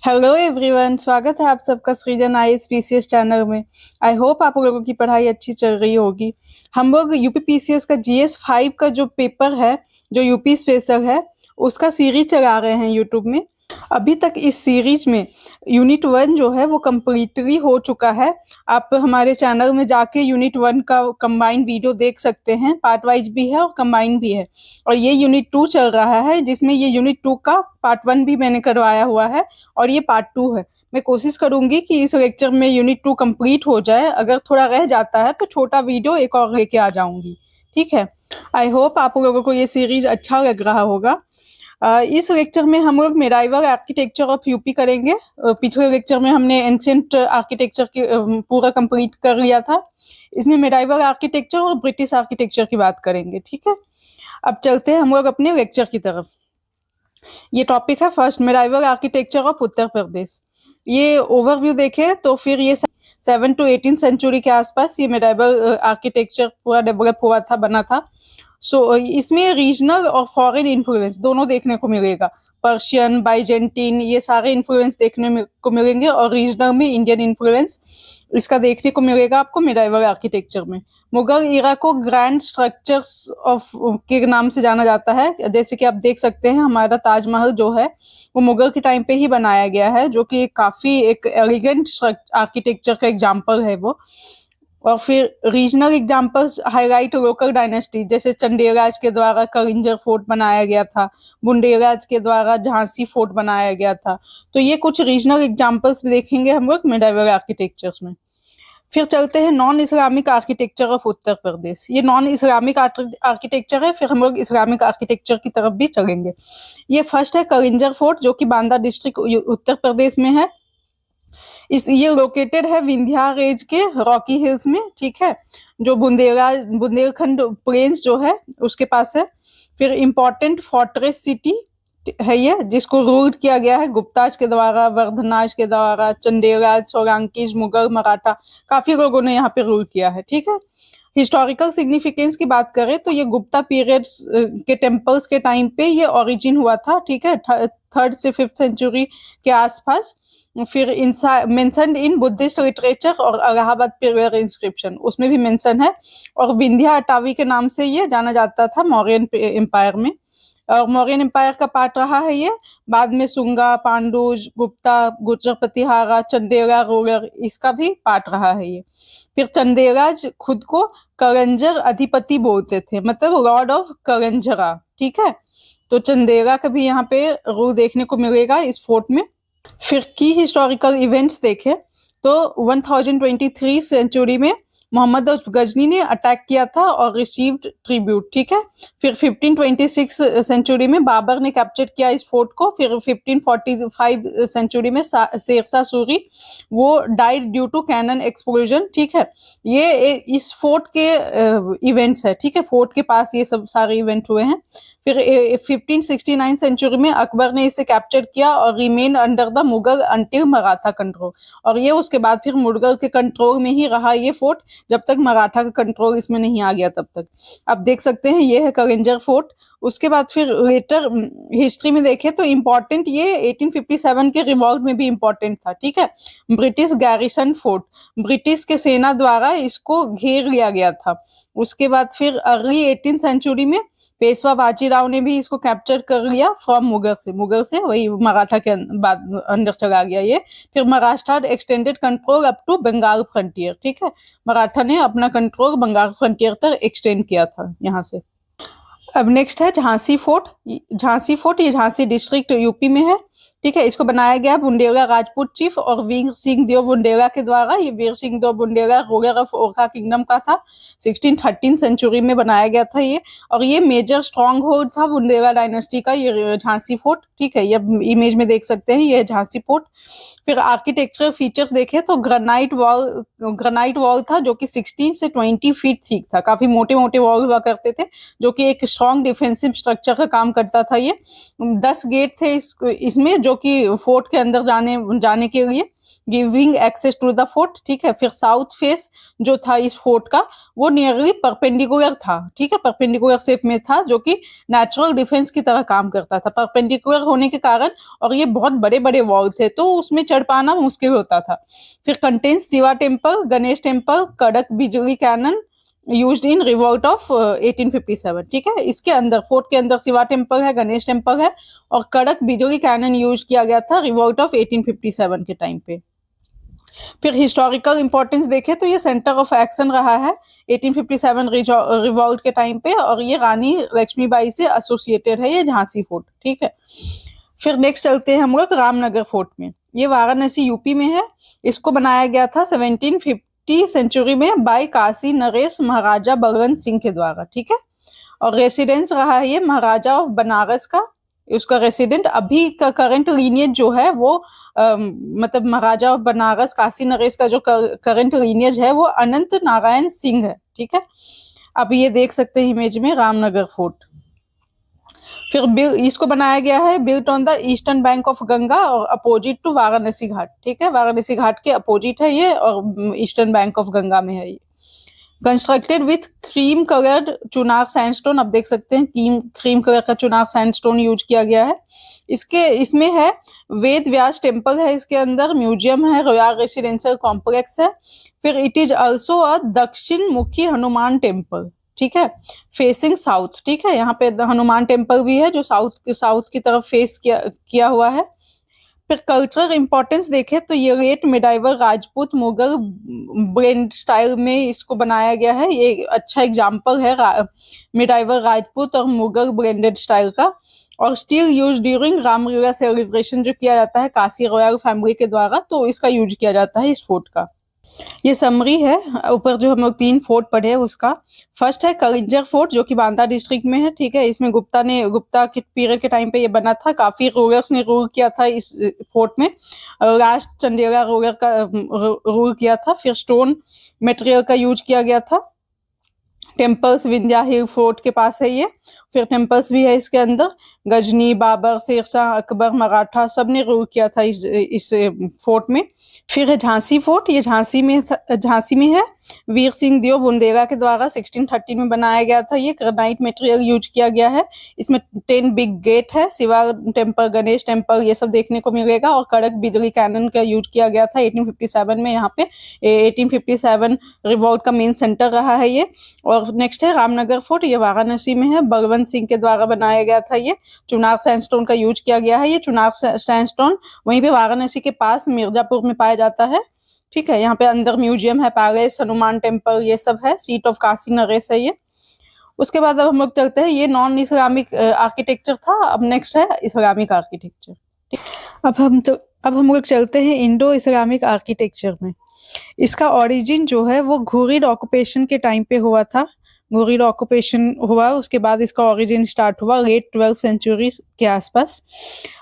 Hello everyone, स्वागत है आप सबका सृजन आईएएस पीसीएस चैनल में। आई होप आप लोगों की पढ़ाई अच्छी चल रही होगी। हम लोग यूपी पीसीएस का जीएस 5 का जो पेपर है, जो यूपी स्पेशल है, उसका सीरीज चला रहे हैं यूट्यूब में। अभी तक इस सीरीज में यूनिट 1 जो है वो कम्प्लीटली हो चुका है। आप हमारे चैनल में जाके यूनिट 1 का कंबाइन वीडियो देख सकते हैं। पार्ट वाइज भी है और कंबाइन भी है। और ये यूनिट 2 चल रहा है, जिसमें ये यूनिट 2 का पार्ट 1 भी मैंने करवाया हुआ है और ये पार्ट 2 है। मैं कोशिश करूंगी कि इस लेक्चर में यूनिट 2 कंप्लीट हो जाए। अगर थोड़ा रह जाता है तो छोटा वीडियो एक और लेके आ जाऊंगी। ठीक है। आई होप आप लोगों को ये सीरीज अच्छा लग रहा होगा। इस लेक्चर में हम लोग मेडाइवल आर्किटेक्चर ऑफ यूपी करेंगे। पिछले लेक्चर में हमने एंशिएंट आर्किटेक्चर की पूरा कंप्लीट कर लिया था। इसमें मेडाइवल आर्किटेक्चर और ब्रिटिश आर्किटेक्चर की बात करेंगे। ठीक है। अब चलते हैं हम लोग अपने लेक्चर की तरफ। ये टॉपिक है first, medieval architecture of Uttar Pradesh. ये ओवरव्यू देखे तो फिर ये 7 to 18 सेंचुरी के आसपास ये मेडाइवल आर्किटेक्चर पूरा डेवलप हुआ था, बना था। इसमें रीजनल और फॉरेन इन्फ्लुएंस दोनों देखने को मिलेगा। पर्शियन, बाइजेंटीन, ये सारे इन्फ्लुएंस को मिलेंगे और रीजनल में इंडियन इन्फ्लुएंस इसका देखने को मिलेगा आपको मेडाइवल आर्किटेक्चर में। मुगल इरा को ग्रैंड स्ट्रक्चर्स ऑफ के नाम से जाना जाता है। जैसे कि आप देख सकते हैं, हमारा ताजमहल जो है वो मुगल के टाइम पे ही बनाया गया है, जो कि काफी एक एलिगेंट आर्किटेक्चर का एग्जाम्पल है वो। और फिर regional examples highlight local dynasty, जैसे चंदेलराज के द्वारा कलिंजर फोर्ट बनाया गया था, बुंदेलराज के द्वारा झांसी फोर्ट बनाया गया था। तो ये कुछ रीजनल एग्जाम्पल्स भी देखेंगे हम लोग मेडाइवल आर्किटेक्चर्स में। फिर चलते हैं non Islamic architecture of Uttar Pradesh. ये नॉन इस्लामिक आर्किटेक्चर है, फिर हम लोग इस्लामिक आर्किटेक्चर की तरफ भी चलेंगे। ये फर्स्ट है कलिंजर फोर्ट, जो कि बांदा डिस्ट्रिक्ट उत्तर प्रदेश में है। ये लोकेटेड है विंध्या रेंज के रॉकी हिल्स में। ठीक है। जो बुंदेलखंड प्लेन्स जो है उसके पास है। फिर इम्पोर्टेंट फोर्ट्रेस सिटी है ये, जिसको रूल किया गया है गुप्ताज के द्वारा, वर्धनाज के द्वारा, चंदेलराज, सोलंकीज, मुगल, मराठा, काफी लोगों ने यहाँ पे रूल किया है। ठीक है। हिस्टोरिकल सिग्निफिकेंस की बात करें तो ये गुप्ता पीरियड्स के टेम्पल्स के टाइम पे ये ओरिजिन हुआ था। ठीक है। 3rd से 5th सेंचुरी के आसपास। फिर मेंशन्ड इन बुद्धिस्ट लिटरेचर और अलाहाबाद पिलर इंस्क्रिप्शन उसमें भी मेंशन है। और विंध्या अटावी के नाम से ये जाना जाता था मौर्यन एम्पायर में। और मौर्यन एम्पायर का पार्ट रहा है ये। बाद में सुंगा, पांडुज, गुप्ता, गुर्जर प्रतिहारा, चंदेला रूलर, इसका भी पार्ट रहा है ये। फिर चंदेलाज खुद को करंजर अधिपति बोलते थे, मतलब लॉर्ड ऑफ करंजरा। ठीक है। तो चंदेला का भी यहाँ पे रूल देखने को मिलेगा इस फोर्ट में। फिर की हिस्टोरिकल इवेंट्स देखे तो 1023 सेंचुरी में मोहम्मद गजनी ने अटैक किया था और रिसीव्ड ट्रिब्यूट। ठीक है। फिर 1526 सेंचुरी में बाबर ने कैप्चर किया इस फोर्ट को। फिर 1545 सेंचुरी में शेरशाह सूरी वो died due to cannon explosion. ठीक है। ये इस फोर्ट के इवेंट्स है। ठीक है। फोर्ट के पास ये सब सारे इवेंट हुए हैं। फिर 1569 सेंचुरी में अकबर ने इसे कैप्चर किया और remain under the Mughal until Maratha control. और ये उसके बाद फिर मुगल के कंट्रोल में ही रहा ये फोर्ट, जब तक मराठा का कंट्रोल इसमें नहीं आ गया तब तक। आप देख सकते हैं ये है कलिंजर फोर्ट। उसके बाद फिर लेटर हिस्ट्री में देखें तो इम्पोर्टेंट ये 1857 के रिवॉल्ट में भी इम्पोर्टेंट था। ठीक है। ब्रिटिश गैरिसन फोर्ट, ब्रिटिश के सेना द्वारा इसको घेर लिया गया था। उसके बाद फिर अर्ली 18 सेंचुरी में पेशवा बाजीराव ने भी इसको कैप्चर कर लिया फ्रॉम मुगल से वही मराठा के बाद अंदर चला गया ये। फिर Maratha extended control up to Bengal frontier. ठीक है। मराठा ने अपना कंट्रोल बंगाल फ्रंटियर तक एक्सटेंड किया था यहाँ से। अब नेक्स्ट है झांसी फोर्ट। झांसी फोर्ट ये झांसी डिस्ट्रिक्ट यूपी में है। ठीक है। इसको बनाया गया बुंदेला राजपूत चीफ और वीर सिंह देव बुंदेला के द्वारा। ये Vir Singh Deo Bundela ruler of Orchha kingdom का था। 1613 सेंचुरी में बनाया गया था ये। और ये मेजर स्ट्रॉन्ग होल्ड था बुंदेला डायनेस्टी का ये झांसी फोर्ट। ठीक है। ये इमेज में देख सकते हैं, ये झांसी फोर्ट। फिर आर्किटेक्चरल फीचर्स देखे तो ग्रेनाइट वॉल था, जो कि 16 से 20 फीट थिक था। काफी मोटे मोटे वॉल हुआ करते थे, जो कि एक स्ट्रॉन्ग डिफेंसिव स्ट्रक्चर का काम करता था ये। 10 गेट थे इसमें, जो जो कि फोर्ट के अंदर जाने के लिए, giving access to the fort, ठीक है। फिर साउथ फेस जो था इस फोर्ट का, वो नियरली परपेंडिकुलर था, ठीक है, परपेंडिकुलर शेप में था, जो कि नेचुरल डिफेंस की तरह काम करता था, परपेंडिकुलर होने के कारण। और ये बहुत बड़े बड़े वॉल थे, तो उसमें चढ़ पाना मुश्किल होता था। फिर contains Shiva temple, Ganesh temple, Kadak Bijli cannon used in revolt of 1857, ठीक है। इसके अंदर, फोर्ट के अंदर शिवा टेम्पल है, गणेश टेम्पल है, और कड़क बिजली कैनन यूज किया गया था रिवॉल्ट ऑफ 1857 के टाइम पे। फिर हिस्टोरिकल इंपॉर्टेंस देखें तो ये सेंटर ऑफ एक्शन रहा है 1857 रिवॉल्ट के टाइम पे, और ये रानी लक्ष्मीबाई से एसोसिएटेड है ये झांसी फोर्ट, ठीक है। फिर नेक्स्ट चलते हैं हम लोग रामनगर फोर्ट में। ये वाराणसी यूपी में है। इसको बनाया गया था 1750 सेंचुरी में बाय काशी नरेश महाराजा बलवंत सिंह के द्वारा, ठीक है। और रेसिडेंस रहा है ये महाराजा ऑफ बनारस का। उसका रेसिडेंट अभी का करंट लीनियज जो है वो मतलब महाराजा ऑफ बनारस काशी नरेश का जो करंट लीनियज है वो अनंत नारायण सिंह है, ठीक है। अब ये देख सकते हैं इमेज में रामनगर फोर्ट। फिर इसको बनाया गया है built on the eastern bank of Ganga और अपोजिट टू वाराणसी घाट, ठीक है। वाराणसी घाट के अपोजिट है ये और ईस्टर्न बैंक ऑफ गंगा में है ये। Constructed with cream coloured Chunar sandstone, अब देख सकते हैं क्रीम कलर का चुनार सैंडस्टोन यूज किया गया है। इसमें है वेद व्यास टेम्पल है, इसके अंदर म्यूजियम है, रॉयल रेसिडेंशियल कॉम्प्लेक्स है। फिर इट इज ऑल्सो अ दक्षिण मुखी हनुमान टेम्पल, ठीक है, फेसिंग साउथ, ठीक है। यहाँ पे हनुमान टेम्पल भी है जो साउथ की तरफ फेस किया हुआ है। फिर कल्चरल इंपॉर्टेंस देखें तो ये late medieval Rajput Mughal blend style में इसको बनाया गया है। ये अच्छा एग्जाम्पल है मिडाइवल राजपूत और मुगल ब्लेंडेड स्टाइल का। और still use during Ramlila celebration जो किया जाता है काशी रॉयल फैमिली के द्वारा, तो इसका यूज किया जाता है इस फोर्ट का। ये समरी है ऊपर जो हम लोग 3 फोर्ट पढ़े हैं उसका। फर्स्ट है कलिंजर फोर्ट जो कि बांदा डिस्ट्रिक्ट में है, ठीक है। इसमें गुप्ता के पीरियड के टाइम पे ये बना था। काफी रूलर्स ने रूल किया था इस फोर्ट में। लास्ट चंदेला रूलर का रूल किया था। फिर स्टोन मटेरियल का यूज किया गया था। टेम्पल्स विंध्या हिल फोर्ट के पास है ये। फिर टेम्पल्स भी है इसके अंदर। गजनी, बाबर, शेरशाह, अकबर, मराठा सब ने रूल किया था इस फोर्ट में। फिर है झांसी फोर्ट। ये झांसी में है। वीर सिंह देव बुंदेला के द्वारा 1630 में बनाया गया था। ये ग्रेनाइट मटेरियल यूज किया गया है। इसमें 10 बिग गेट है। शिवा टेम्पल, गणेश टेम्पल ये सब देखने को मिलेगा। और कड़क बिजली कैनन का यूज किया गया था 1857 में। यहाँ पे 1857 रिवॉल्ट का मेन सेंटर रहा है ये। और नेक्स्ट है रामनगर फोर्ट। ये वाराणसी में है। बलवंत सिंह के द्वारा बनाया गया था ये। चुनार सैंडस्टोन का यूज किया गया है। ये चुनार सैंडस्टोन वहीं पे वाराणसी के पास मिर्जापुर में पाया जाता है, ठीक है। यहाँ पे अंदर म्यूजियम है, पैलेस, हनुमान टेम्पल ये सब है। सीट ऑफ काशी नरेश है ये। उसके बाद अब हम लोग चलते हैं, ये नॉन इस्लामिक आर्किटेक्चर था। अब नेक्स्ट है इस्लामिक आर्किटेक्चर। अब हम लोग चलते हैं इंडो इस्लामिक आर्किटेक्चर में। इसका ओरिजिन जो है वो घुरिद ऑक्यूपेशन के टाइम पे हुआ था। घुरिद ऑक्यूपेशन हुआ, उसके बाद इसका ओरिजिन स्टार्ट हुआ लेट 12th सेंचुरी के आसपास।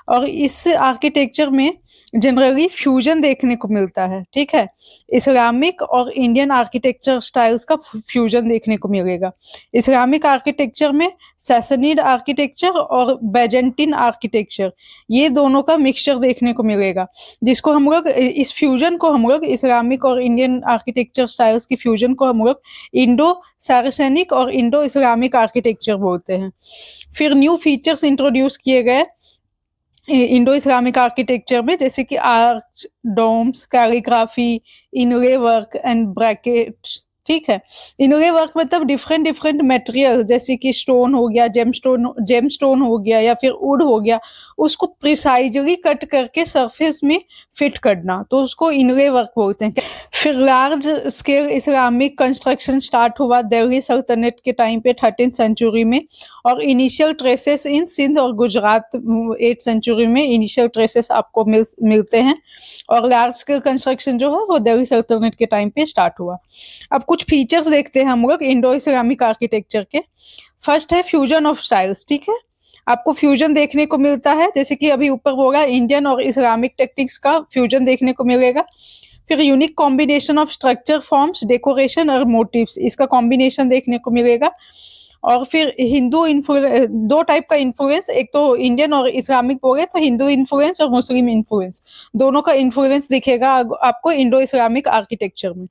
और इस आर्किटेक्चर में जनरली फ्यूजन देखने को मिलता है, ठीक है। इस्लामिक और इंडियन आर्किटेक्चर स्टाइल्स का फ्यूजन देखने को मिलेगा। इस्लामिक आर्किटेक्चर में सैसनीड आर्किटेक्चर और बैजेंटिन आर्किटेक्चर ये दोनों का मिक्सचर देखने को मिलेगा, जिसको हम लोग इस फ्यूजन को हम लोग इस्लामिक और इंडियन आर्किटेक्चर स्टाइल्स की फ्यूजन को हम लोग इंडो सारसेनिक और इंडो इस्लामिक आर्किटेक्चर बोलते हैं। फिर न्यू फीचर्स इंट्रोड्यूस किए गए इंडो इस्लामिक आर्किटेक्चर में, जैसे कि arch, domes, calligraphy, inlay work and brackets, ठीक है। इनले वर्क मतलब डिफरेंट मटेरियल, जैसे कि स्टोन हो गया, जेमस्टोन हो गया या फिर वुड हो गया, उसको प्रिसाइजली कट करके सरफेस में फिट करना, तो उसको इनले वर्क बोलते हैं। फिर large scale Islamic construction start हुआ दिल्ली सल्तनत के टाइम पे 13th सेंचुरी में। और इनिशियल ट्रेसेस इन सिंध और गुजरात 8th सेंचुरी में इनिशियल ट्रेसेस आपको मिलते हैं। और लार्ज स्केल कंस्ट्रक्शन जो है वो दिल्ली सल्तनत के टाइम पे स्टार्ट हुआ। अब कुछ फीचर्स देखते हैं हम लोग इंडो इस्लामिक आर्किटेक्चर के। फर्स्ट है फ्यूजन ऑफ स्टाइल्स, ठीक है। आपको फ्यूजन देखने को मिलता है, जैसे कि अभी ऊपर होगा इंडियन और इस्लामिक टेक्निक्स का फ्यूजन देखने को मिलेगा। फिर unique combination of structure, forms, decoration और मोटिव्स, इसका कॉम्बिनेशन देखने को मिलेगा। और फिर हिंदू इन्फ्लुएंस, दो टाइप का इन्फ्लुएंस, एक तो इंडियन और इस्लामिक बोले तो हिंदू इन्फ्लुएंस और मुस्लिम इन्फ्लुएंस, दोनों का इन्फ्लुएंस दिखेगा आपको इंडो इस्लामिक आर्किटेक्चर में।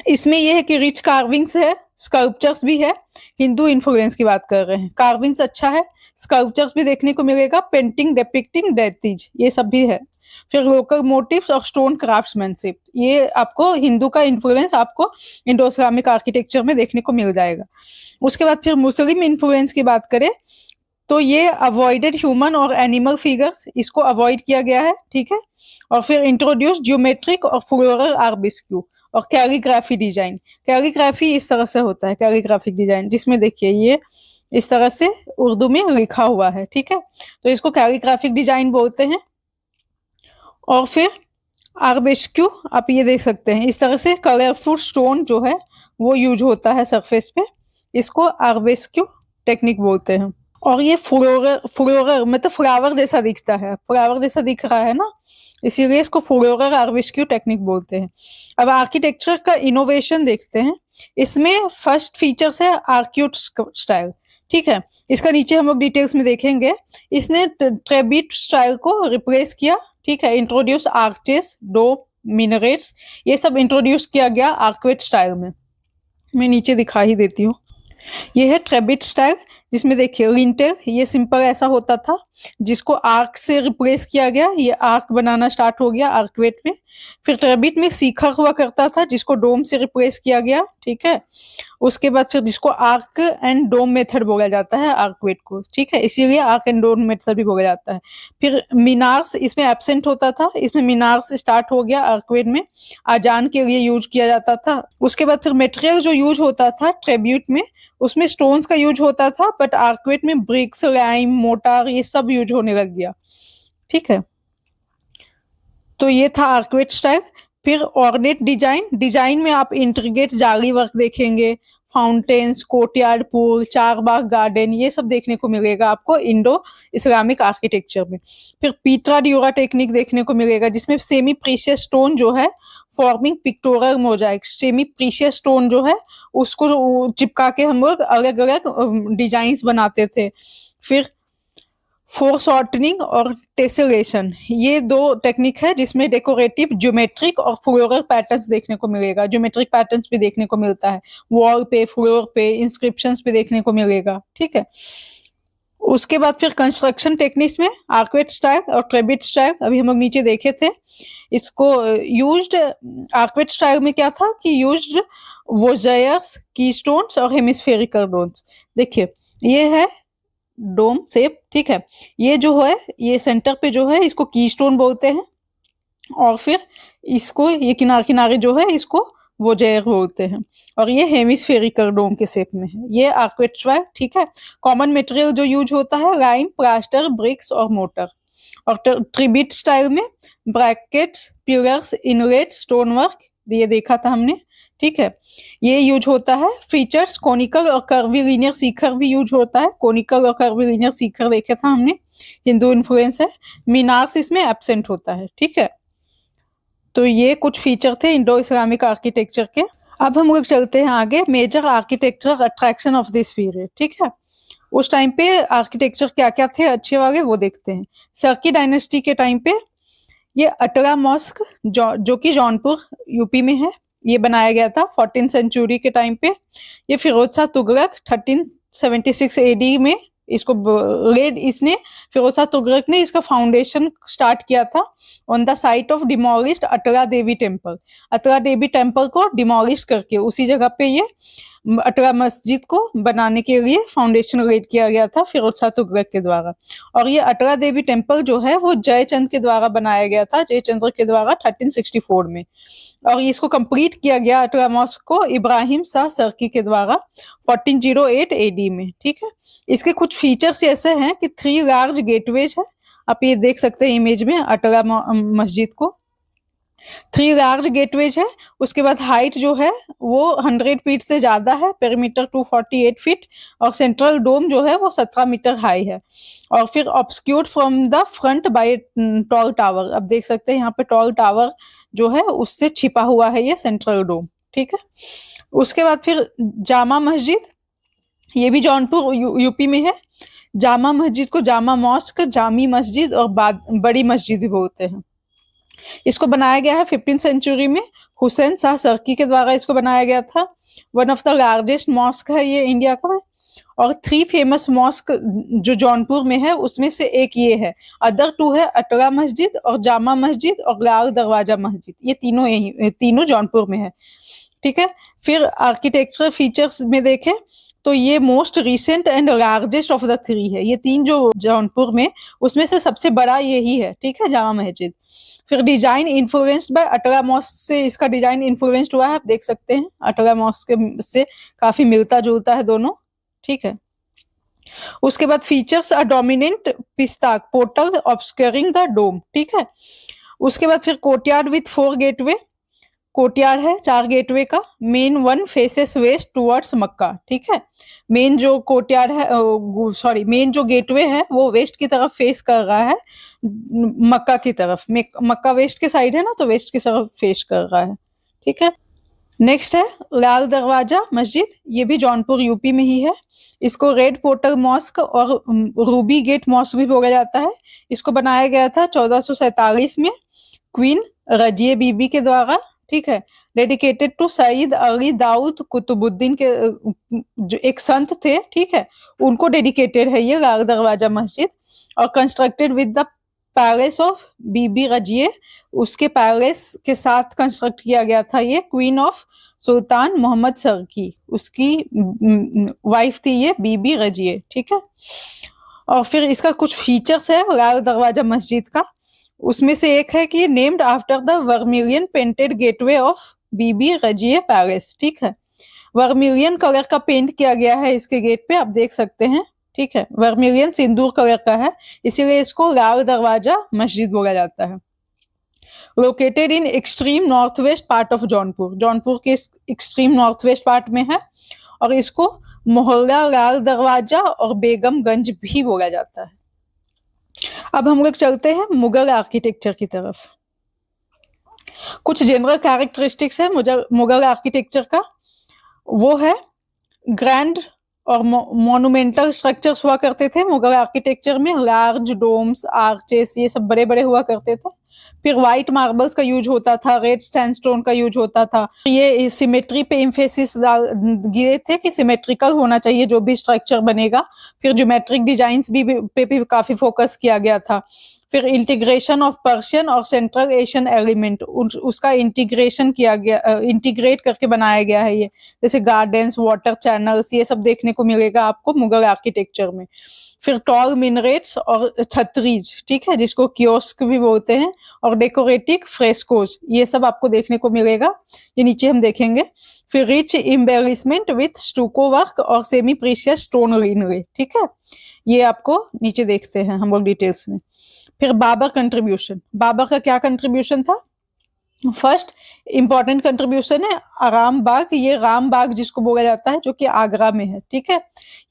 इसमें यह है कि रिच कार्विंग्स है, स्कल्पचर्स भी है। हिंदू इन्फ्लुएंस की बात कर रहे हैं, कार्विंग्स अच्छा है, स्कल्पचर्स भी देखने को मिलेगा, पेंटिंग डिपिक्टिंग डेटीज ये सब भी है। फिर लोकल मोटिव्स और स्टोन क्राफ्ट्समैनशिप, ये आपको हिंदू का इन्फ्लुएंस आपको इंडो इस्लामिक आर्किटेक्चर में देखने को मिल जाएगा। उसके बाद फिर मुस्लिम इन्फ्लुएंस की बात करें तो ये अवॉइडेड ह्यूमन और एनिमल फिगर्स, इसको अवॉइड किया गया है, ठीक है। और फिर इंट्रोड्यूस ज्योमेट्रिक और फ्लोरल आर्बिस्क्यू और कैलीग्राफी डिजाइन। कैलीग्राफी इस तरह से होता है, कैलीग्राफिक डिजाइन, जिसमें देखिए ये इस तरह से उर्दू में लिखा हुआ है, ठीक है, तो इसको कैलीग्राफिक डिजाइन बोलते हैं। और फिर आर्बिस्क्यू आप ये देख सकते हैं, इस तरह से कलरफुल स्टोन जो है वो यूज होता है सरफेस पे, इसको आर्बिस्क्यू टेक्निक बोलते हैं। और ये फ्लोरल फ्लोरल मतलब फ्लावर जैसा दिखता है, फ्लावर जैसा दिख रहा है ना, इसीलिए इसको फ्लोरल आर्बिस्क्यू टेक्निक बोलते हैं। अब आर्किटेक्चर का इनोवेशन देखते हैं। इसमें फर्स्ट फीचर्स है आर्क्यूट स्टाइल, ठीक है, इसका नीचे हम लोग डिटेल्स में देखेंगे। इसने ट्रेबिट स्टाइल को रिप्लेस किया, ठीक है, इंट्रोड्यूस आर्चेस, डोम, मिनरेट्स, ये सब इंट्रोड्यूस किया गया आर्क्वेट स्टाइल में। मैं नीचे दिखा ही देती हूँ। ये है ट्रेबिट स्टाइल, जिसमें देखिए लिंटेल ये सिंपल ऐसा होता था, जिसको आर्क से रिप्लेस किया गया, ये आर्क बनाना स्टार्ट हो गया आर्कवेट में। फिर ट्रेबिट में सीखर हुआ करता था, जिसको डोम से रिप्लेस किया गया, ठीक है। उसके बाद फिर जिसको आर्क एंड डोम मेथड बोला जाता है आर्कवेट को, ठीक है, इसीलिए आर्क एंड डोम मेथड भी बोला जाता है। फिर मीनार्स इसमें एब्सेंट होता था, इसमें मीनार्स स्टार्ट हो गया आर्कवेट में, आजान के लिए यूज किया जाता था। उसके बाद फिर मटेरियल जो यूज होता था ट्रेब्यूट में, उसमें स्टोन्स का यूज होता था, बट आर्कवेट में ब्रिक्स, लाइम, मोटार ये सब यूज होने लग गया, ठीक है। तो ये था आर्कवेट स्टाइल। फिर ऑर्नेट डिजाइन, डिजाइन में आप इंट्रिगेट जाली वर्क देखेंगे, फाउंटेन्स, कोर्टयार्ड पूल, चार बाग गार्डन, ये सब देखने को मिलेगा आपको इंडो इस्लामिक आर्किटेक्चर में। फिर पीट्रा ड्यूरा टेक्निक देखने को मिलेगा, जिसमें सेमी प्रीशियस स्टोन जो है forming pectoral Mosaic, semi precious stone जो है उसको चिपका के हम लोग अलग अलग डिजाइन बनाते थे। फिर फोरशॉर्टनिंग और टेसेलेशन, ये दो टेक्निक है जिसमें डेकोरेटिव, ज्योमेट्रिक और फ्लोरल पैटर्न्स देखने को मिलेगा। ज्योमेट्रिक पैटर्न्स भी देखने को मिलता है, वॉल पे, फ्लोर पे, इंस्क्रिप्शंस भी देखने को मिलेगा, ठीक है। उसके बाद फिर कंस्ट्रक्शन टेक्निक्स में आर्कवेट स्टाइल और ट्रेबिट स्टाइल अभी हम लोग नीचे देखे थे। इसको यूज्ड आर्कवेट स्टाइल में क्या था कि यूज्ड वोजायर्स, कीस्टोन्स और हेमिस्फेरिकल डोम्स। देखिए ये है डोम शेप, ठीक है, ये जो है ये सेंटर पे जो है इसको कीस्टोन बोलते हैं, और फिर इसको ये किनारे किनारे जो है इसको वोजेयर बोलते हैं, और ये हेमिस्फेरिकल डोम के शेप में है। ये आर्कवेट स्टाइल, ठीक है। कॉमन मटेरियल जो यूज होता है लाइम, प्लास्टर, ब्रिक्स और मोटर। और ट्रिबिट स्टाइल में brackets, pillars, inlet, stone work ये देखा था हमने, ठीक है, ये यूज होता है। फीचर्स कोनिकल और कर्वीलिनियर सीखर भी यूज होता है, कोनिकल और कर्वीलिनियर सीखर देखे था हमने, हिंदू इन्फ्लुएंस है। मीनार्स इसमें एब्सेंट होता है, ठीक है। तो ये कुछ फीचर थे इंडो इस्लामिक आर्किटेक्चर के। अब हम लोग चलते हैं आगे, major architectural attraction of this period, ठीक है। उस टाइम पे आर्किटेक्चर क्या क्या थे अच्छे वाले वो देखते हैं। सर्की डायनेस्टी के टाइम पे ये अटरा मॉस्क जो कि जौनपुर यूपी में है, ये बनाया गया था 14th सेंचुरी के टाइम पे। ये फिरोज शाह तुगलक 1376 एडी में इसको रेड इसने फिरोज शाह तुगलक ने इसका फाउंडेशन स्टार्ट किया था on the site of demolished Atala Devi temple. Atala Devi temple को डिमोलिश करके उसी जगह पे ये अटरा मस्जिद को बनाने के लिए फाउंडेशन रेड किया गया था फिरोज शाह तुगलक के द्वारा। और ये अटरा देवी टेम्पल जो है वो जयचंद के द्वारा बनाया गया था, जयचंद्र के द्वारा 1364 में। और इसको कंप्लीट किया गया अटरा मॉस्क को इब्राहिम शाह सर्की के द्वारा 1408 एडी में, ठीक है। इसके कुछ फीचर्स ऐसे हैं कि 3 लार्ज गेटवेज है, आप ये देख सकते हैं इमेज में अटरा मस्जिद को, 3 लार्ज गेटवेज है। उसके बाद हाइट जो है वो 100 फीट से ज्यादा है, पेरीमीटर 248 फीट, और सेंट्रल डोम जो है वो 17 मीटर हाई है। और फिर obscured from the front by tall tower, अब देख सकते हैं यहाँ पे टॉल टावर जो है उससे छिपा हुआ है ये सेंट्रल डोम, ठीक है। उसके बाद फिर जामा मस्जिद, ये भी जौनपुर यूपी में है। जामा मस्जिद को जामा मॉस्क, जामी मस्जिद और बड़ी मस्जिद भी बोलते हैं। इसको बनाया गया है 15th सेंचुरी में, हुसैन शाह सर्की के द्वारा इसको बनाया गया था। One of the largest mosque है ये इंडिया का। और 3 फेमस मॉस्क जो जौनपुर में है उसमें से एक ये है। अदर 2 है अटरा मस्जिद और जामा मस्जिद और लाल दरवाजा मस्जिद। ये तीनों जौनपुर में है। ठीक है। फिर आर्किटेक्चरल फीचर्स में देखें तो ये most recent and largest of the 3 है। ये 3 जो जौनपुर में, उसमें से सबसे बड़ा यही है। ठीक है, जामा मस्जिद। फिर डिजाइन इन्फ्लुएंस्ड बाय अटरा मॉस्क से इसका डिजाइन इन्फ्लुएंस्ड हुआ है। आप देख सकते हैं अटरा मॉस्क से काफी मिलता जुलता है दोनों। ठीक है। उसके बाद features a dominant pishtaq portal obscuring the dome. ठीक है। उसके बाद फिर कोर्टयार्ड विथ 4 गेटवे। कोर्टयार्ड है 4 गेटवे का। मेन 1 फेसेस वेस्ट टुवर्ड्स मक्का। ठीक है। मेन जो कोर्टयार्ड है, सॉरी, मेन जो गेटवे है वो वेस्ट की तरफ फेस कर रहा है, मक्का की तरफ। मक्का वेस्ट के साइड है ना, तो वेस्ट की तरफ फेस कर रहा है। ठीक है। नेक्स्ट है लाल दरवाजा मस्जिद। ये भी जौनपुर यूपी में ही है। इसको रेड पोर्टल मॉस्क और रूबी गेट मॉस्क भी बोला जाता है। इसको बनाया गया था 1447 में क्वीन रजिया बीबी के द्वारा। ठीक है। डेडिकेटेड टू सईद अली दाऊद कुतुबुद्दीन के, जो एक संत थे। ठीक है, उनको डेडिकेटेड है ये लाल दरवाजा मस्जिद। और constructed with the palace of Bibi Raji, उसके पैलेस के साथ कंस्ट्रक्ट किया गया था ये। क्वीन ऑफ सुल्तान मोहम्मद सर्की, उसकी वाइफ थी ये बीबी रजिए। ठीक है। और फिर इसका कुछ फीचर्स है लाल दरवाजा मस्जिद का। उसमें से एक है कि named after the vermilion painted gateway of Bibi Raji palace. ठीक है। वर्मिलियन कलर का पेंट किया गया है इसके गेट पे, आप देख सकते हैं। ठीक है। वर्मिलियन सिंदूर कलर का है, इसीलिए इसको लाल दरवाजा मस्जिद बोला जाता है। Located in extreme north west part of Jaunpur. Jaunpur के एक्सट्रीम नॉर्थ वेस्ट पार्ट में है। और इसको मोहल्ला लाल दरवाजा और बेगमगंज भी बोला जाता है। अब हम लोग चलते हैं मुगल आर्किटेक्चर की तरफ। कुछ जनरल कैरेक्टरिस्टिक्स है मुगल आर्किटेक्चर का। वो है ग्रैंड और मोनुमेंटल स्ट्रक्चर्स हुआ करते थे मुगल आर्किटेक्चर में। लार्ज डोम्स, आर्चेस, ये सब बड़े बड़े हुआ करते थे। फिर व्हाइट मार्बल्स का यूज होता था, रेड सैंडस्टोन का यूज होता था। ये सिमेट्री पे एम्फेसिस दिए थे कि सिमेट्रिकल होना चाहिए जो भी स्ट्रक्चर बनेगा। फिर ज्योमेट्रिक डिजाइंस पे भी काफी फोकस किया गया था। फिर इंटीग्रेशन ऑफ पर्शियन और सेंट्रल एशियन एलिमेंट, उसका इंटीग्रेशन किया गया, इंटीग्रेट करके बनाया गया है ये। जैसे गार्डन्स, वाटर चैनल्स, ये सब देखने को मिलेगा आपको मुगल आर्किटेक्चर में। फिर टॉल मिनरेट्स और छतरीज, ठीक है, जिसको कियोस्क भी बोलते हैं, और डेकोरेटिव फ्रेस्कोज, ये सब आपको देखने को मिलेगा। ये नीचे हम देखेंगे। फिर rich embellishment with stucco work और सेमी प्रीशियस स्टोन ग्रीनरी। ठीक है, ये आपको नीचे देखते हैं हम लोग डिटेल्स में। फिर बाबर कंट्रीब्यूशन। बाबर का क्या कंट्रीब्यूशन था? फर्स्ट इंपॉर्टेंट कंट्रीब्यूशन है आराम बाग। ये राम बाग जिसको बोला जाता है, जो कि आगरा में है। ठीक है,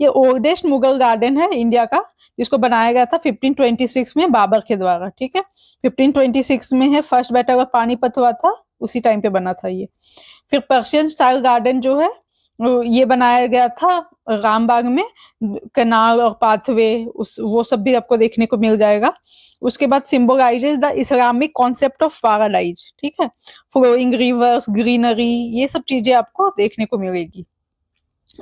ये ओल्डेस्ट मुगल गार्डन है इंडिया का, जिसको बनाया गया था 1526 में बाबर के द्वारा। ठीक है, 1526 में है फर्स्ट बैटल ऑफ पानीपत हुआ था, उसी टाइम पे बना था ये। फिर पर्शियन स्टाइल गार्डन जो है ये बनाया गया था रामबाग में। कैनाल और पाथवे, वो सब भी आपको देखने को मिल जाएगा। उसके बाद symbolizes the Islamic concept of paradise. ठीक है, फ्लोइंग रिवर्स, ग्रीनरी, ये सब चीजें आपको देखने को मिलेगी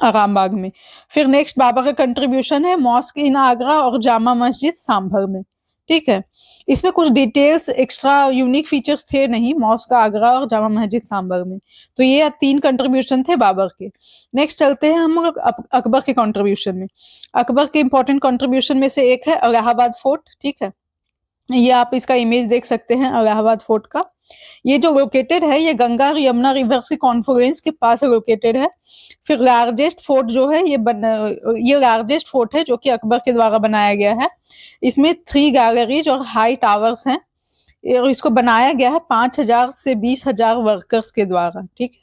रामबाग में। फिर नेक्स्ट बाबर का कंट्रीब्यूशन है मॉस्क इन आगरा और जामा मस्जिद सांभर में। ठीक है, इसमें कुछ डिटेल्स एक्स्ट्रा यूनिक फीचर्स थे नहीं मॉस्क आगरा और जामा मस्जिद सांभर में। तो ये 3 कंट्रीब्यूशन थे बाबर के। नेक्स्ट चलते हैं हम लोग अकबर के कंट्रीब्यूशन में। अकबर के इंपॉर्टेंट कंट्रीब्यूशन में से एक है इलाहाबाद फोर्ट। ठीक है, ये आप इसका इमेज देख सकते हैं इलाहाबाद फोर्ट का। ये जो लोकेटेड है, ये गंगा और यमुना रिवर्स के कॉन्फ्लुएंस के पास लोकेटेड है। फिर लार्जेस्ट फोर्ट जो है ये लार्जेस्ट फोर्ट है जो कि अकबर के द्वारा बनाया गया है। इसमें 3 गैलरीज और हाई टावर्स हैं, और इसको बनाया गया है 5000 से 20,000 वर्कर्स के द्वारा। ठीक है,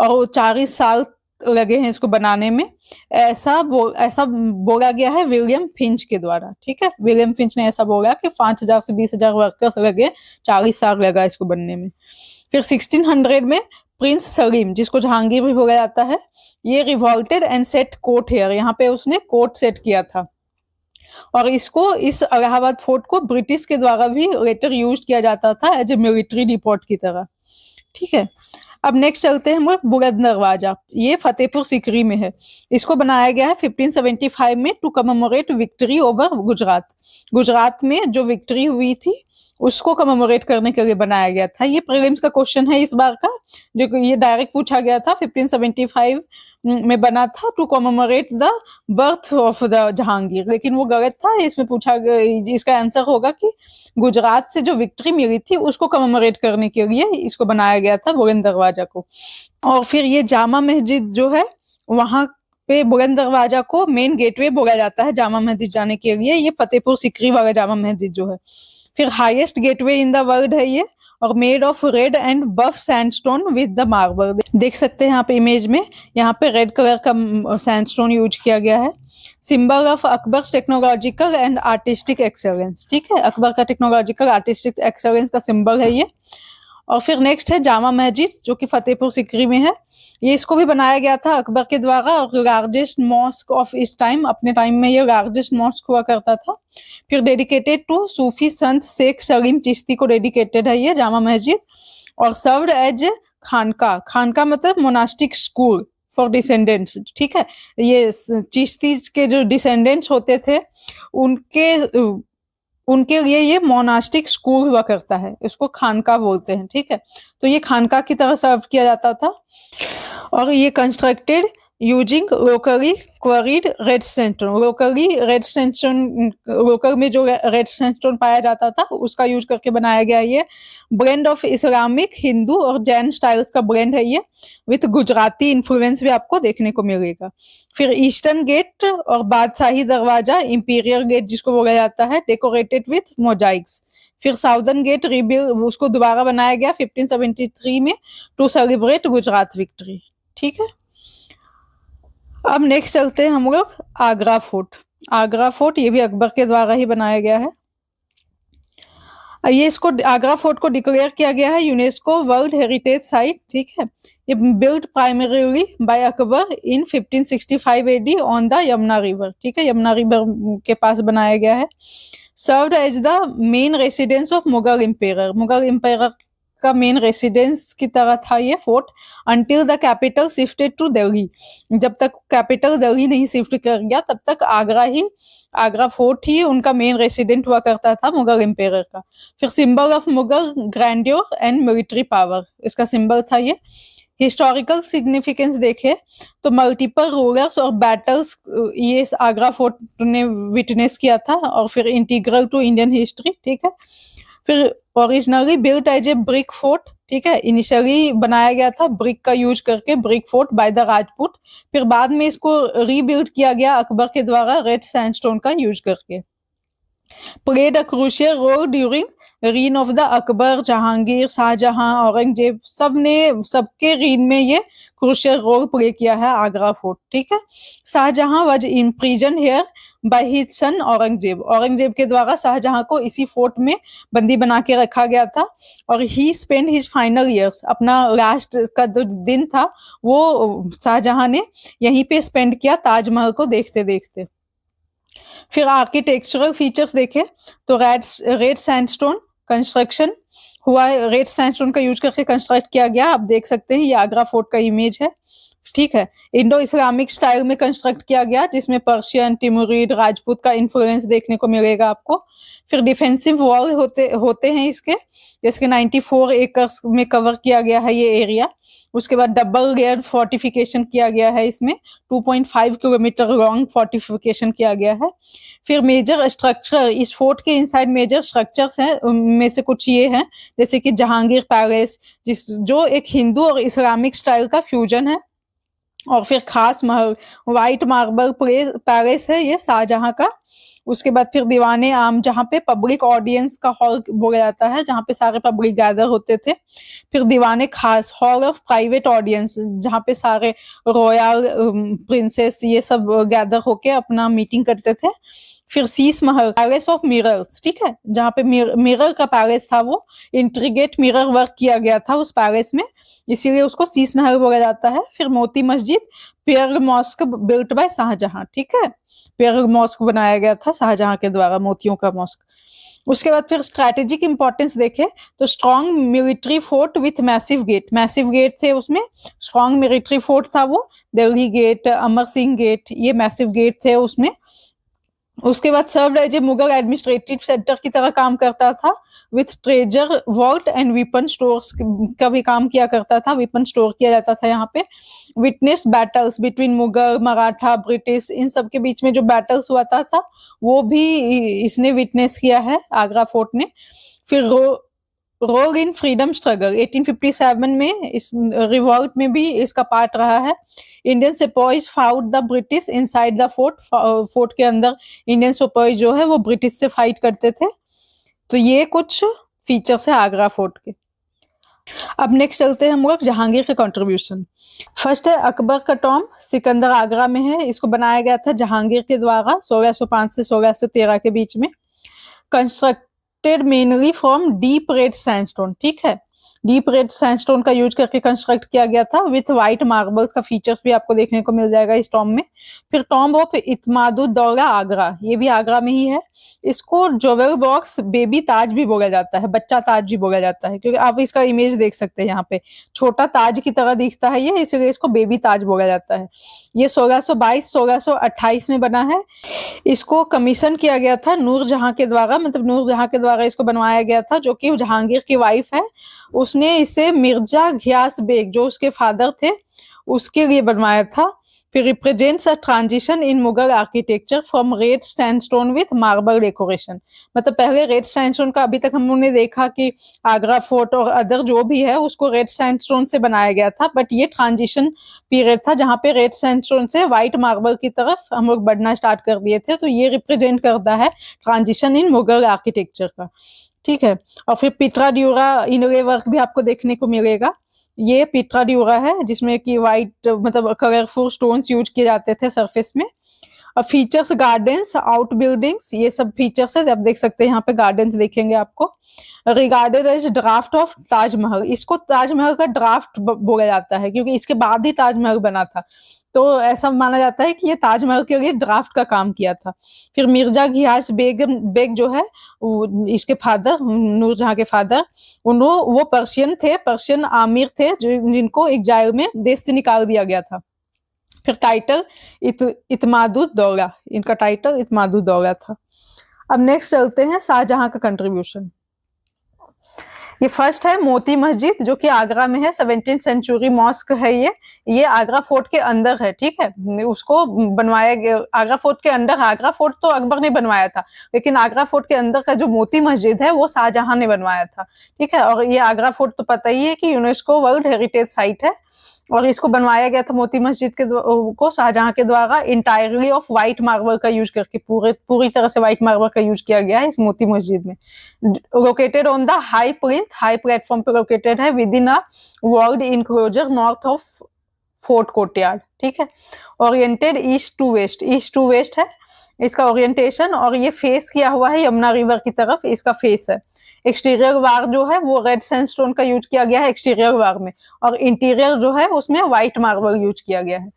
और वो 40 साल लगे हैं इसको बनाने में, ऐसा बोला गया है विलियम फिंच के द्वारा। ठीक है, विलियम फिंच ने ऐसा बोला कि 5,000 से 20,000 वर्कर्स लगे, 40 साल लगा इसको बनने में। फिर 1600 में प्रिंस सलीम, जिसको जहांगीर भी बोला जाता है, ये रिवॉल्टेड एंड सेट कोर्ट हेयर, यहाँ पे उसने कोर्ट सेट किया था। और इसको, इस इलाहाबाद फोर्ट को ब्रिटिश के द्वारा भी लेटर यूज किया जाता था एज ए मिलिट्री डिपोट की तरह। ठीक है, अब नेक्स्ट चलते हैं हम लोग बुलंद दरवाजा। ये फतेहपुर सीकरी में है। इसको बनाया गया है 1575 में to commemorate victory over Gujarat. Gujarat में जो विक्ट्री हुई थी उसको कमेमोरेट करने के लिए बनाया गया था। ये प्रीलिम्स का क्वेश्चन है इस बार का, जो ये डायरेक्ट पूछा गया था। 1575 में बना था to commemorate the birth of the Jahangir, लेकिन वो गलत था। इसमें पूछा गया, इसका आंसर होगा कि गुजरात से जो विक्ट्री मिली थी उसको कमेमोरेट करने के लिए इसको बनाया गया था बुलंद दरवाजा को। और फिर ये जामा मस्जिद जो है, वहां पे बुलंद दरवाजा को मेन गेटवे बोला जाता है जामा मस्जिद जाने के लिए। ये फतेहपुर सीकरी वाला जामा मस्जिद जो है। फिर highest gateway in the world है ये, और made of red and buff sandstone with the marble. देख सकते हैं आप इमेज में, यहाँ पे रेड कलर का सैंडस्टोन यूज किया गया है। Symbol of Akbar technological and artistic excellence. ठीक है, अकबर का टेक्नोलॉजिकल आर्टिस्टिक एक्सेलेंस का सिंबल है ये। और फिर नेक्स्ट है जामा मस्जिद, जो कि फतेहपुर सीकरी में है। ये इसको भी बनाया गया था अकबर के द्वारा, और लार्जेस्ट मॉस्क ऑफ इस टाइम, अपने टाइम में ये लार्जेस्ट मॉस्क हुआ करता था। फिर डेडिकेटेड टू सूफी संत शेख सलीम चिश्ती को डेडिकेटेड है ये जामा मस्जिद। और सर्व्ड एज खानका। खानका मतलब मोनास्टिक स्कूल फॉर डिसेंडेंट्स। ठीक है, ये चिश्ती के जो डिसेंडेंट्स होते थे उनके लिए ये मोनास्टिक स्कूल हुआ करता है, इसको खानका बोलते हैं। ठीक है, तो ये खानका की तरह सर्व किया जाता था। और ये constructed using locally quarried red sandstone. Local में जो रेड सैंडस्टोन पाया जाता था उसका यूज करके बनाया गया ये। ब्लेंड ऑफ इस्लामिक, हिंदू और जैन स्टाइल्स का ब्लेंड है ये, विथ गुजराती इन्फ्लुएंस भी आपको देखने को मिलेगा। फिर ईस्टर्न गेट और बादशाही दरवाजा, इंपीरियल गेट जिसको बोला जाता है, डेकोरेटेड विथ मोजाइक्स। फिर साउदर्न गेट रिबिल्ड, उसको दोबारा बनाया गया 1573 में टू सेलिब्रेट गुजरात विक्ट्री। ठीक है, अब नेक्स्ट चलते हैं हम लोग आगरा फोर्ट। आगरा फोर्ट ये भी अकबर के द्वारा ही बनाया गया है। ये इसको आगरा फोर्ट को डिक्लेयर किया गया है यूनेस्को वर्ल्ड हेरिटेज साइट। ठीक है, ये build primarily by Akbar in 1565 AD on the Yamuna river. ठीक है, यमुना रिवर के पास बनाया गया है। Served as the main residence of Mughal empire. Mughal empire का मेन रेसिडेंस की तरह था ये fort, until the capital shifted to Delhi. जब तक कैपिटल दिल्ली नहीं शिफ्ट कर गया तब तक आगरा फोर्ट ही उनका मेन रेसिडेंट हुआ करता था मुगल एम्पायर का। फिर symbol of Mughal grandeur and military power, इसका सिंबल था ये। हिस्टोरिकल सिग्निफिकेंस देखे तो मल्टीपल रूलर्स और बैटल्स ये आगरा फोर्ट ने विटनेस किया था, और फिर इंटीग्रल टू इंडियन हिस्ट्री। ठीक है, फिर originally built as a brick fort. ठीक है, इनिशियली बनाया गया था ब्रिक का यूज करके, brick fort by the Rajput. फिर बाद में इसको रीबिल्ड किया गया अकबर के द्वारा रेड सैंडस्टोन का यूज करके। Played a crucial role during reign of the Akbar, Jahangir, Shah Jahan, Aurangzeb, सबके रीन में ये क्रूशियल रोल प्ले किया है आगरा फोर्ट। ठीक है, Shah Jahan was imprison here by his son Aurangzeb. Aurangzeb के द्वारा शाहजहां को इसी फोर्ट में बंदी बना के रखा गया था, और ही स्पेंड हिज फाइनल ईयर्स, अपना लास्ट का जो दिन था वो शाहजहां ने यहीं पे स्पेंड किया ताजमहल को देखते देखते। फिर आर्किटेक्चरल फीचर्स देखें तो रेड सैंडस्टोन कंस्ट्रक्शन हुआ है, रेड सैंडस्टोन का यूज करके कंस्ट्रक्ट किया गया। आप देख सकते हैं ये आगरा फोर्ट का इमेज है। ठीक है, इंडो इस्लामिक स्टाइल में कंस्ट्रक्ट किया गया, जिसमें पर्शियन, तिमुरिड, राजपूत का इन्फ्लुएंस देखने को मिलेगा आपको। फिर डिफेंसिव वॉल होते हैं इसके, जिसके 94 एकर्स में कवर किया गया है ये एरिया। उसके बाद डबल लेयर फोर्टिफिकेशन किया गया है, इसमें 2.5 किलोमीटर लॉन्ग फोर्टिफिकेशन किया गया है। फिर मेजर स्ट्रक्चर, इस फोर्ट के इनसाइड मेजर स्ट्रक्चर्स हैं, उनमें से कुछ ये हैं, जैसे कि जहांगीर पैलेस, जो एक हिंदू और इस्लामिक स्टाइल का फ्यूजन है। और फिर खास महल व्हाइट मार्बल पैलेस है ये शाहजहां का। उसके बाद फिर दीवाने आम जहाँ पे पब्लिक ऑडियंस का हॉल बोला जाता है, जहाँ पे सारे पब्लिक गैदर होते थे। फिर दीवाने खास हॉल ऑफ प्राइवेट ऑडियंस, जहाँ पे सारे रॉयल प्रिंसेस ये सब गैदर होके अपना मीटिंग करते थे। फिर Sheesh Mahal palace of mirrors, ठीक है, जहाँ पे मिरर का पैलेस था, वो इंट्रीगेट मिरर वर्क किया गया था उस पैलेस में, इसीलिए उसको शीश महल बोला जाता है। फिर मोती मस्जिद पियर मॉस्क बिल्ट बाय शाहजहां, ठीक है, पियर मॉस्क बनाया गया था शाहजहां के द्वारा, मोतियों का मॉस्क। उसके बाद फिर स्ट्रैटेजिक इंपॉर्टेंस देखे तो strong military fort with massive gate थे उसमें, स्ट्रॉन्ग मिलिट्री फोर्ट था वो, दिल्ली गेट, अमर सिंह गेट, ये मैसिव गेट थे उसमें। उसके बाद serve as a Mughal administrative centre की तरह काम करता था, with treasure vault and weapon stores का भी काम किया करता था, वेपन स्टोर किया जाता था यहाँ पे। Witness battles between Mughal, Maratha, British, इन सब के बीच में जो बैटल्स हुआ था वो भी इसने विटनेस किया है, आगरा फोर्ट ने। फिर रोल इन फ्रीडम स्ट्रगल 1857 में, इस रिवॉल्ट में भी इसका पार्ट रहा है। Indian sepoys fought the British inside the fort के अंदर इंडियन सिपाही जो है वो ब्रिटिश से फाइट करते थे। तो ये कुछ फीचर्स है आगरा फोर्ट के। अब नेक्स्ट चलते हैं हम लोग जहांगीर के कंट्रीब्यूशन। फर्स्ट है अकबर का टॉम, सिकंदर आगरा में है, इसको बनाया गया था जहांगीर के द्वारा 1605 से 1613 के बीच में। Constructed mainly from deep red sandstone, ठीक है, डीप रेड सैंडस्टोन का यूज करके कंस्ट्रक्ट किया गया था, विथ व्हाइट मार्बल्स का फीचर्स भी आपको देखने को मिल जाएगा इस टॉम में। फिर टॉम्ब ऑफ इत्मादुद्दौला आगरा, ये भी आगरा में ही है। इसको जोवेल बॉक्स बेबी ताज भी बोला जाता है, बच्चा ताज भी बोला जाता है, क्योंकि आप इसका इमेज देख सकते हैं यहाँ पे, छोटा ताज की तरह दिखता है ये, इसलिए इसको बेबी ताज बोला जाता है। ये 1622-1628 में बना है। इसको कमीशन किया गया था नूरजहां के द्वारा, मतलब नूरजहां के द्वारा इसको बनवाया गया था, जो कि जहांगीर की वाइफ है। उसने इसे मिर्जा घियास बेग, जो उसके फादर थे, उसके लिए बनवाया था। फिर represents a transition in Mughal architecture from red sandstone with marble decoration. मतलब पहले रेड सैंडस्टोन का, अभी तक हमने देखा कि आगरा फोर्ट और अदर जो भी है उसको रेड सैंडस्टोन से बनाया गया था, बट ये ट्रांजिशन पीरियड था जहाँ पे रेड सैंडस्टोन से व्हाइट मार्बल की तरफ हम लोग बढ़ना स्टार्ट कर दिए थे। तो ये रिप्रेजेंट करता है ट्रांजिशन इन मुगल आर्किटेक्चर का, ठीक है। और फिर पिट्रा ड्यूरा इनले वर्क भी आपको देखने को मिलेगा। ये पिट्रा ड्यूरा है जिसमें कि व्हाइट मतलब कलरफुल स्टोन्स यूज किए जाते थे सरफेस में। और फीचर्स गार्डन्स, आउट बिल्डिंग्स, ये सब फीचर्स है, आप देख सकते हैं यहाँ पे गार्डन्स देखेंगे आपको। Regarded as draft of Taj Mahal, इसको ताजमहल का ड्राफ्ट बोला जाता है, क्योंकि इसके बाद ही ताजमहल बना था, तो ऐसा माना जाता है कि ये ताजमहल के लिए ड्राफ्ट का काम किया था। फिर मिर्जा घियास बेग जो है, इसके फादर, नूरजहां के फादर, वो पर्शियन थे, पर्शियन आमिर थे, जो जिनको एग्जाइल में देश से निकाल दिया गया था। फिर टाइटल इत्मादुद्दौला, इनका टाइटल इत्मादुद्दौला था। अब नेक्स्ट चलते हैं शाहजहां का कंट्रीब्यूशन। ये फर्स्ट है मोती मस्जिद, जो कि आगरा में है, 17th सेंचुरी मॉस्क है ये आगरा फोर्ट के अंदर है, ठीक है। उसको बनवाया गया आगरा फोर्ट के अंदर। आगरा फोर्ट तो अकबर ने बनवाया था, लेकिन आगरा फोर्ट के अंदर का जो मोती मस्जिद है वो शाहजहां ने बनवाया था, ठीक है। और ये आगरा फोर्ट तो पता ही है कि यूनेस्को वर्ल्ड हेरिटेज साइट है, और इसको बनवाया गया था मोती मस्जिद को शाहजहां के द्वारा इंटायरली ऑफ व्हाइट मार्बल का यूज करके, पूरी तरह से व्हाइट मार्बल का यूज किया गया है इस मोती मस्जिद में। Located on the high platform पे लोकेटेड है, within a walled enclosure north of fort courtyard, ठीक है। ओरिएंटेड ईस्ट टू वेस्ट है इसका ओरिएंटेशन, और ये फेस किया हुआ है यमुना रिवर की तरफ, इसका फेस है। एक्सटीरियर वार जो है वो रेड सैंडस्टोन का यूज किया गया है एक्सटीरियर वार में, और इंटीरियर जो है उसमें व्हाइट मार्बल यूज किया गया है।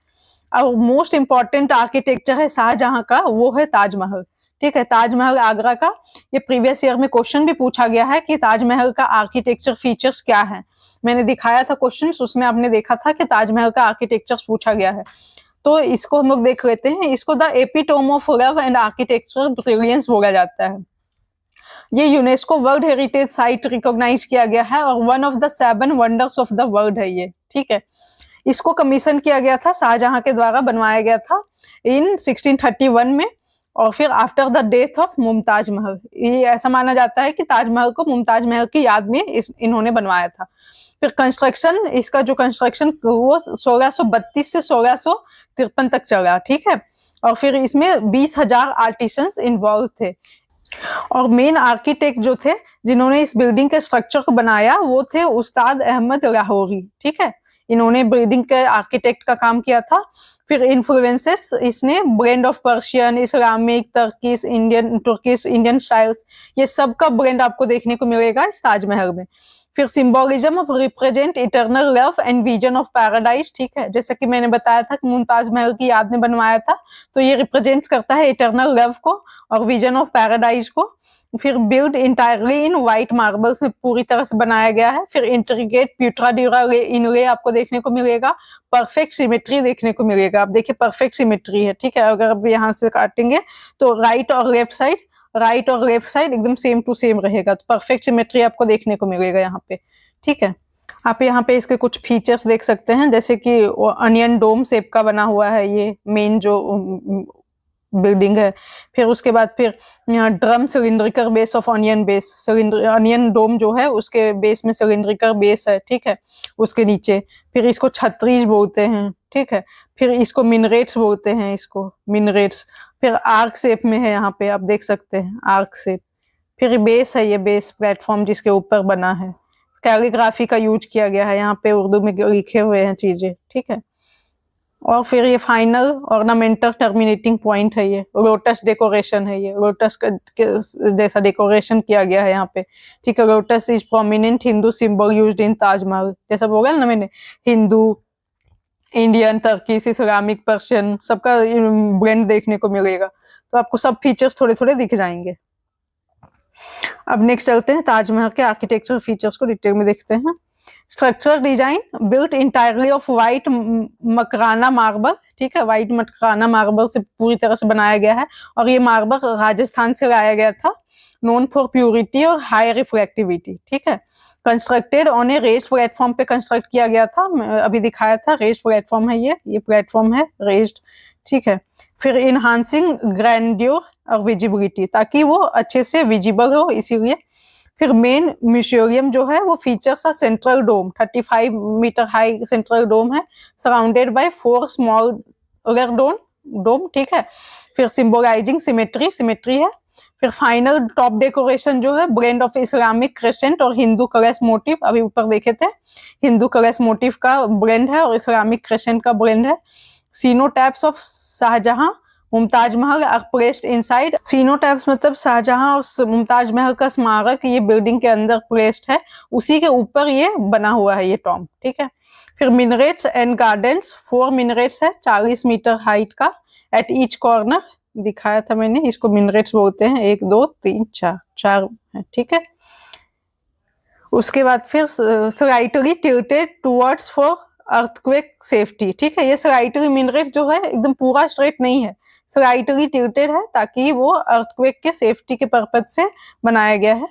और मोस्ट इंपॉर्टेंट आर्किटेक्चर है शाहजहां का, वो है ताजमहल, ठीक है। ताजमहल आगरा का, ये प्रीवियस ईयर में क्वेश्चन भी पूछा गया है कि ताजमहल का आर्किटेक्चर फीचर्स क्या है। मैंने दिखाया था क्वेश्चन, उसमें आपने देखा था कि ताजमहल का आर्किटेक्चर पूछा गया है, तो इसको हम लोग देख लेते हैं। इसको the epitome of love and architectural brilliance बोला जाता है। ये UNESCO world heritage site recognize किया गया है, और one of the 7 wonders of the world है ये, ठीक है। इसको कमीशन किया गया था, शाहजहां के द्वारा बनवाया गया था इन 1631 में। और फिर after the death of Mumtaz Mahal, ये ऐसा माना जाता है कि ताजमहल को मुमताज महल की याद में इन्होंने बनवाया था। फिर कंस्ट्रक्शन, इसका जो कंस्ट्रक्शन वो 1632 से 1653 तक चला, ठीक है। और फिर इसमें 20,000 आर्टिसंस इन्वॉल्व थे। और मेन आर्किटेक्ट जो थे जिन्होंने इस बिल्डिंग के स्ट्रक्चर को बनाया वो थे उस्ताद अहमद लाहौरी, ठीक है। इन्होंने बिल्डिंग के आर्किटेक्ट का काम किया था। फिर इन्फ्लुएंसेस इसने blend of Persian, Islamic, Turkish, Indian styles, ये सब का ब्लेंड आपको देखने को मिलेगा इस ताजमहल में। फिर symbolism of represent eternal love and vision of paradise, ठीक है। जैसे कि मैंने बताया था कि मुमताज महल की याद में बनवाया था, तो ये रिप्रेजेंट करता है इटर्नल लव को और विजन ऑफ पैराडाइज को। फिर बिल्ड इंटायरली इन व्हाइट मार्बल्स में पूरी तरह से बनाया गया है। फिर इंट्रिकेट प्यूट्राड्यूरा इनले आपको देखने को मिलेगा। परफेक्ट सिमेट्री देखने को मिलेगा। आप देखिए परफेक्ट सिमेट्री है, ठीक है। अगर आप यहाँ से काटेंगे तो राइट और लेफ्ट साइड एकदम सेम टू सेम रहेगा, तो परफेक्ट सिमेट्री आपको देखने को मिलेगा यहाँ पे, ठीक है। आप यहाँ पे इसके कुछ फीचर्स देख सकते हैं, जैसे कि अनियन डोम शेप का बना हुआ है ये मेन जो बिल्डिंग है। फिर उसके बाद फिर यहाँ drum cylindrical base of onion base, onion dome जो है उसके बेस में सिलिंड्रिकल बेस है, ठीक है, उसके नीचे। फिर इसको छत्रीज बोलते हैं, ठीक है। फिर इसको मिनरेट्स बोलते हैं, इसको मिनरेट्स। फिर आर्क शेप में है, यहाँ पे आप देख सकते हैं आर्क शेप। फिर बेस है, ये बेस प्लेटफॉर्म जिसके ऊपर बना है। कैलीग्राफी का यूज किया गया है, यहाँ पे उर्दू में लिखे हुए हैं चीजें, ठीक है। और फिर ये फाइनल ऑर्नामेंटल टर्मिनेटिंग पॉइंट है, ये लोटस डेकोरेशन है, ये लोटस जैसा डेकोरेशन किया गया है यहाँ पे, ठीक है। Lotus is prominent Hindu symbol used in Taj Mahal, जैसा बोला ना मैंने, Hindu, Indian, Turkish, Islamic, Persian सबका ब्लेंड देखने को मिलेगा। तो आपको सब फीचर्स थोड़े थोड़े दिख जाएंगे। अब नेक्स्ट चलते हैं ताजमहल के आर्किटेक्चर फीचर्स को डिटेल में देखते हैं। Structure design built entirely of white Makrana marble, ठीक है। व्हाइट मकराना मार्बल से पूरी तरह से बनाया गया है, और ये मार्बल राजस्थान से लाया गया था, नोन फॉर प्यूरिटी और हाई रिफ्लेक्टिविटी, ठीक है। Constructed on A raised platform पे कंस्ट्रक्ट किया गया था, अभी दिखाया था रेस्ड प्लेटफॉर्म है, ये प्लेटफॉर्म है रेस्ड, ठीक है। फिर इनहांसिंग ग्रैंड्योर और विजिबिलिटी, ताकि वो अच्छे से विजिबल हो, इसीलिए। फिर मेन म्यूजियम जो है वो features a central dome, 35 metre high central dome है, सराउंडेड बाय 4 स्मॉलर डोम, ठीक है। फिर सिंबलाइजिंग सिमेट्री है। फिर फाइनल टॉप डेकोरेशन जो है ब्लेंड ऑफ इस्लामिक क्रेसेंट और हिंदू कलश मोटिव, अभी ऊपर देखे थे, हिंदू कलश मोटिव का ब्लेंड है और इस्लामिक क्रेसेंट का ब्लेंड है। सीनोटैप्स of Shahjahan Mumtaz Mahal are placed inside, सीनोटैप्स मतलब शाहजहां और मुमताज महल का स्मारक ये बिल्डिंग के अंदर प्लेस्ड है, उसी के ऊपर ये बना हुआ है ये टॉम, ठीक है। फिर मिनरेट्स एंड गार्डन्स, 4 मिनरेट्स है 40 मीटर हाइट का, एट ईच कॉर्नर दिखाया था मैंने, इसको मिनरेट्स बोलते हैं, 1 2 3 4 है, ठीक है। उसके बाद फिर slightly tilted towards for earthquake safety, ठीक है। ये स्लाइटली मिनरेट जो है एकदम पूरा स्ट्रेट नहीं है, स्लाइटली टिल्टेड है, ताकि वो अर्थक्वेक के सेफ्टी के पर्पज से बनाया गया है।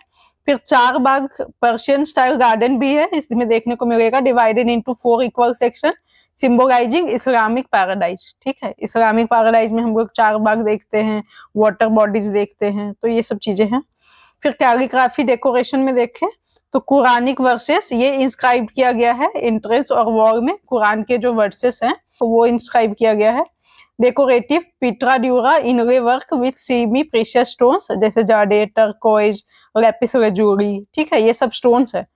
फिर 4 बाग पर्शियन स्टाइल गार्डन भी है इसमें देखने को मिलेगा, divided into 4 equal section, symbolising Islamic paradise, ठीक है। इस्लामिक पैराडाइज में हम लोग 4 बाग देखते हैं, वाटर बॉडीज देखते हैं, तो ये सब चीजें हैं। फिर कैलीग्राफी डेकोरेशन में देखें तो कुरानिक वर्सेस ये इंस्क्राइब किया गया है एंट्रेंस और वॉल में, कुरान के जो वर्सेस हैं तो वो इंस्क्राइब किया गया है। Decorative pietra dura inlay work with semi precious stones, जैसे जाडे, टर्कोइज, लैपिस लजूरी, ठीक है, ये सब स्टोन्स है,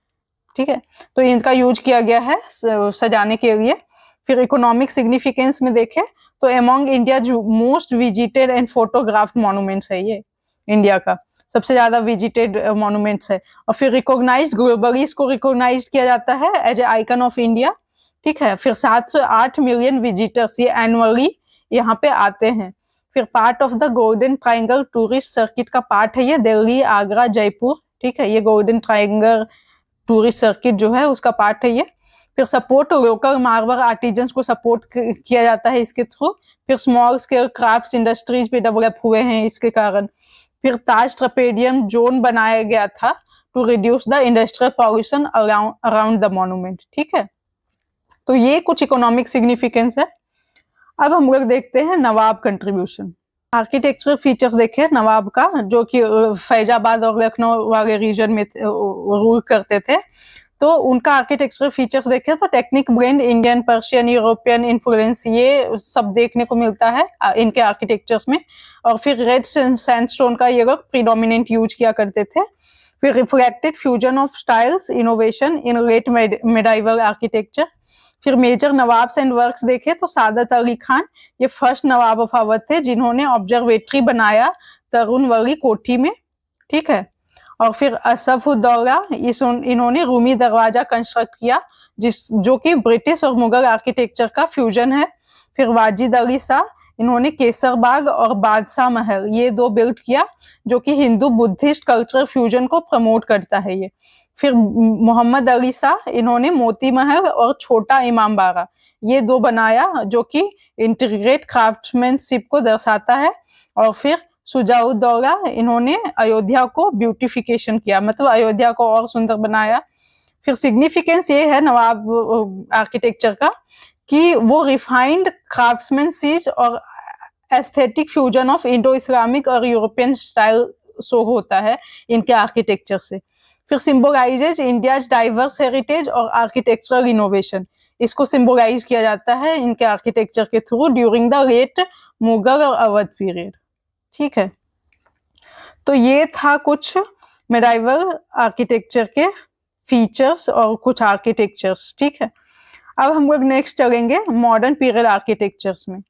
ठीक है। तो इनका यूज किया गया है सजाने के लिए। फिर इकोनॉमिक सिग्निफिकेंस में देखें तो among India most visited and photographed monuments है, ये इंडिया का सबसे ज्यादा विजिटेड मॉन्यूमेंट्स है। और फिर रिकॉग्नाइज्ड ग्लोबली इसको रिकॉग्नाइज्ड किया जाता है as a icon of India, ठीक है। फिर 7 से 8 मिलियन विजिटर्स ये एनुअली यहाँ पे आते हैं। फिर part of the golden triangle tourist circuit का पार्ट है ये, दिल्ली, आगरा, जयपुर, ठीक है, ये गोल्डन ट्राइंगल टूरिस्ट सर्किट जो है उसका पार्ट है ये। फिर सपोर्ट लोकल मार्बल आर्टिजन्स को सपोर्ट किया जाता है इसके थ्रू। फिर स्मॉल स्केल क्राफ्ट इंडस्ट्रीज भी डेवलप हुए हैं इसके कारण। फिर ताज ट्रपेडियम जोन बनाया गया था to reduce the industrial pollution around the monument, ठीक है। तो ये कुछ इकोनॉमिक सिग्निफिकेंस है। अब हम लोग देखते हैं नवाब कंट्रीब्यूशन। आर्किटेक्चरल फीचर्स देखे नवाब का, जो कि फैजाबाद और लखनऊ वाले रीजन में रूल करते थे। तो उनका आर्किटेक्चरल फीचर्स देखे तो technique blend Indian, Persian, European influence ये सब देखने को मिलता है इनके आर्किटेक्चर्स में। और फिर रेड सैंडस्टोन का ये लोग प्रीडोमिनेंट यूज किया करते थे। फिर reflected fusion of styles innovation in late medieval architecture. फिर मेजर नवाब्स एंड वर्क्स देखे तो सादत अली खान ये फर्स्ट नवाब ऑफ अवध थे जिन्होंने ऑब्जर्वेटरी बनाया तरुणवली कोठी में, ठीक है। और फिर असफुद्दौला इन्होंने रूमी दरवाजा कंस्ट्रक्ट किया जो कि ब्रिटिश और मुगल आर्किटेक्चर का फ्यूजन है। फिर वाजिद अली शाह इन्होंने केसर बाग और बादशाह महल ये दो बिल्ड किया जो कि हिंदू बुद्धिस्ट कल्चरल फ्यूजन को प्रमोट करता है ये। फिर मोहम्मद अली शाह इन्होंने मोती महल और छोटा इमाम बाड़ा ये दो बनाया जो कि इंटीग्रेट क्राफ्ट्समैनशिप को दर्शाता है। और फिर शुजाउद्दौला इन्होंने अयोध्या को ब्यूटिफिकेशन किया, मतलब अयोध्या को और सुंदर बनाया। फिर सिग्निफिकेंस ये है नवाब आर्किटेक्चर का कि वो रिफाइंड क्राफ्ट्समैनशिप और aesthetic fusion of Indo Islamic और यूरोपियन स्टाइल शो होता है इनके आर्किटेक्चर से। फिर सिंबलाइजेज इंडियाज डाइवर्स हेरिटेज और आर्किटेक्चरल इनोवेशन, इसको सिंबलाइज किया जाता है इनके आर्किटेक्चर के through during the late Mughal और अवध पीरियड, ठीक है। तो ये था कुछ मेडाइवल आर्किटेक्चर के फीचर्स और कुछ आर्किटेक्चर्स, ठीक है। अब हम लोग नेक्स्ट चलेंगे मॉडर्न पीरियड आर्किटेक्चर्स में।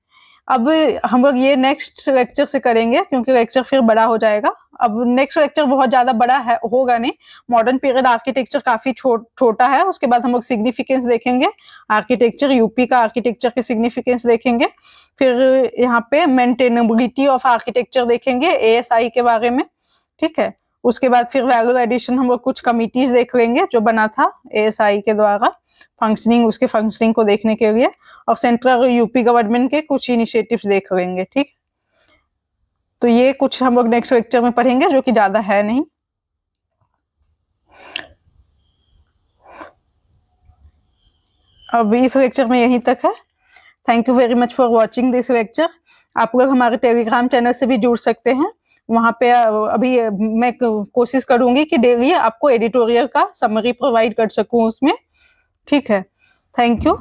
अब हम लोग ये नेक्स्ट लेक्चर से करेंगे क्योंकि लेक्चर फिर बड़ा हो जाएगा। अब नेक्स्ट लेक्चर बहुत ज्यादा बड़ा है होगा नहीं, मॉडर्न पीरियड आर्किटेक्चर काफी छोटा है। उसके बाद हम लोग सिग्निफिकेंस देखेंगे आर्किटेक्चर, यूपी का आर्किटेक्चर के सिग्निफिकेंस देखेंगे। फिर यहाँ पे मेंटेनेबिलिटी ऑफ आर्किटेक्चर देखेंगे ASI के बारे में, ठीक है। उसके बाद फिर वैल्यू एडिशन हम लोग कुछ कमिटीज देख लेंगे जो बना था ASI के द्वारा फंक्शनिंग, उसके फंक्शनिंग को देखने के लिए। और सेंट्रल यूपी गवर्नमेंट के कुछ इनिशिएटिव्स देख लेंगे, ठीक। तो ये कुछ हम लोग नेक्स्ट लेक्चर में पढ़ेंगे जो कि ज्यादा है नहीं। अब इस लेक्चर में यहीं तक है। Thank you very much for watching this lecture. आप लोग हमारे टेलीग्राम चैनल से भी जुड़ सकते हैं। वहां पे अभी मैं कोशिश करूंगी कि डेली आपको एडिटोरियल का समरी प्रोवाइड कर सकूं उसमें, ठीक है। Thank you.